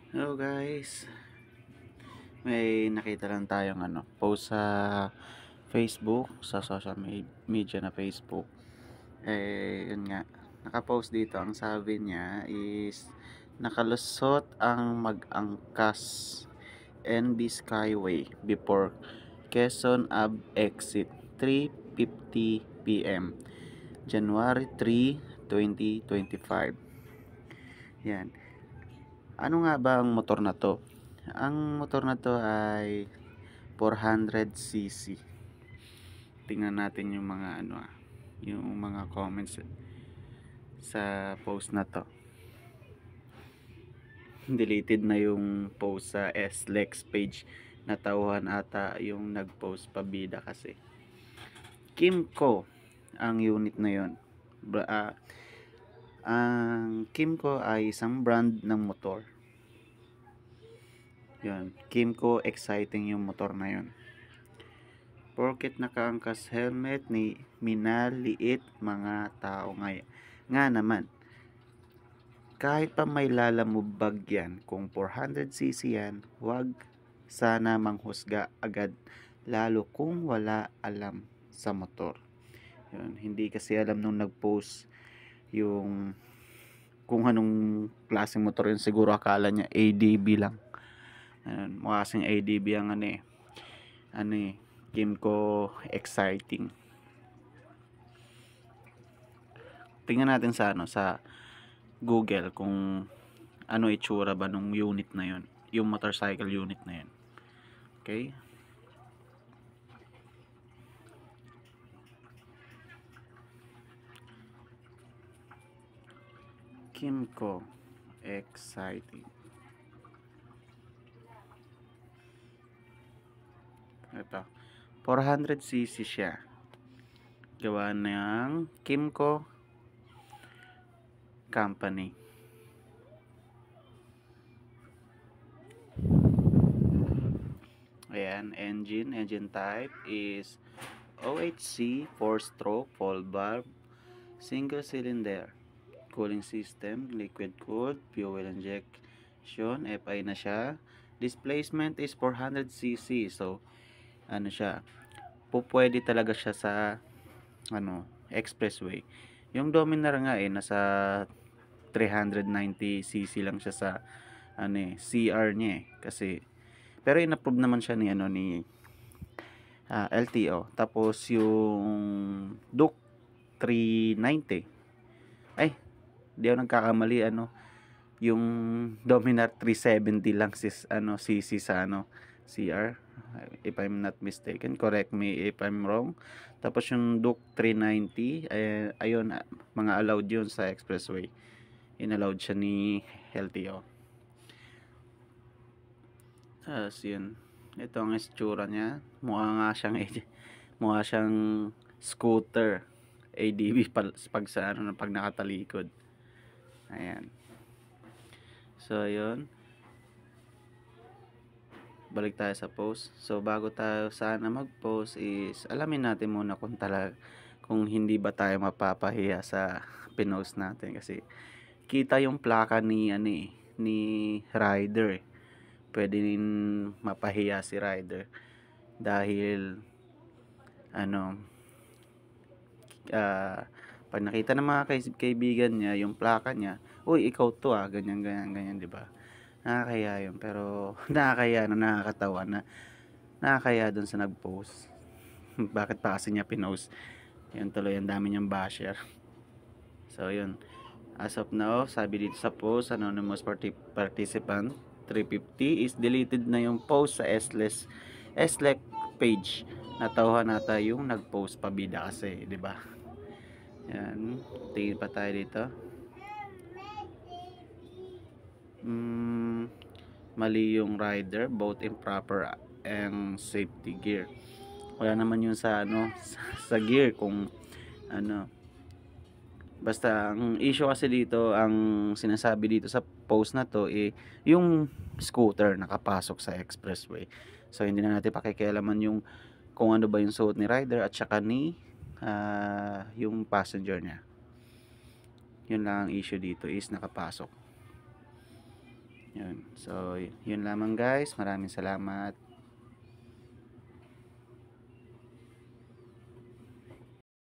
Hello guys, may nakita lang tayong post sa Facebook, sa social media na Facebook. Yun nga, nakapost dito, ang sabi niya is nakalusot ang mag-angkas NB Skyway before Quezon Ave exit 3:50 PM January 3, 2025. Yan. Ano nga ba ang motor na to? Ang motor na to ay 400cc. Tingnan natin yung mga yung mga comments sa post na to. Deleted na yung post sa SLEX page. Natauhan ata yung nag-post pabida kasi. Kimco ang unit na yon. Ang Kimco ay isang brand ng motor. Yun, Kimco exciting yung motor na yun. Porket nakaangkas helmet ni minaliit mga tao nga naman. Kahit pa may lalamubag yan, kung 400cc yan, wag sana manghusga agad, lalo kung wala alam sa motor. Yun, hindi kasi alam nung nag-post yung kung anong klaseng motor yun. Siguro akala niya ADB lang. Ayun, mukha kasing ADB ang Kimco exciting. Tingnan natin sa Google kung ano itsura ba nung unit na yun, yung motorcycle unit na yun. Okay, Kimco exciting. Ito, 400cc siya, gawa ng Kimco company. Ayan, engine type is OHC 4-stroke full valve single cylinder. Cooling system liquid cooled, fuel injection, FI na siya. Displacement is 400cc, so siya, pwede talaga siya sa expressway. Yung Dominar nga nasa 390cc lang siya sa CR niya kasi, pero in-approve naman siya ni LTO. Tapos yung Duke 390, ay di ako nagkakamali, yung Dominar 370 lang cc sa CR, if I'm not mistaken, correct me if I'm wrong. Tapos yung Duke 390, ayun, mga allowed yun sa expressway, inallowed siya ni LTO. Tapos yun, ito ang itsura niya, mukha siyang scooter ADB pag sa pag nakatalikod. Ayan, so yun, balik tayo sa post. So bago tayo sana mag-post is alamin natin muna kung hindi ba tayo mapapahiya sa pinost natin, kasi kita yung plaka ni rider. Pwede din mapahiya si rider dahil pag nakita ng mga kaibigan niya yung plaka niya, uy, ikaw to ganyan ganyan ganyan, di ba? Nakakaya yun, pero nakakaya na nakakatawa na nakakaya dun sa nag-post. Bakit pa kasi niya pinost? Yun tuloy, ang dami niyang basher. So yun, as of now, sabi dito sa post, anonymous participant 350 is deleted na yung post sa SLEC page. Natauhan nata yung nag-post pabida kasi, di ba? Yan, tingin pa tayo dito. Mali yung rider, both improper and safety gear. Wala naman yun sa sa gear, kung basta ang issue kasi dito, ang sinasabi dito sa post na to yung scooter nakapasok sa expressway. So hindi na natin pakikialaman yung kung ano ba yung suot ni rider at saka ni yung passenger niya. Yun lang ang issue dito, is nakapasok. Yun. So, yun lamang guys. Maraming salamat.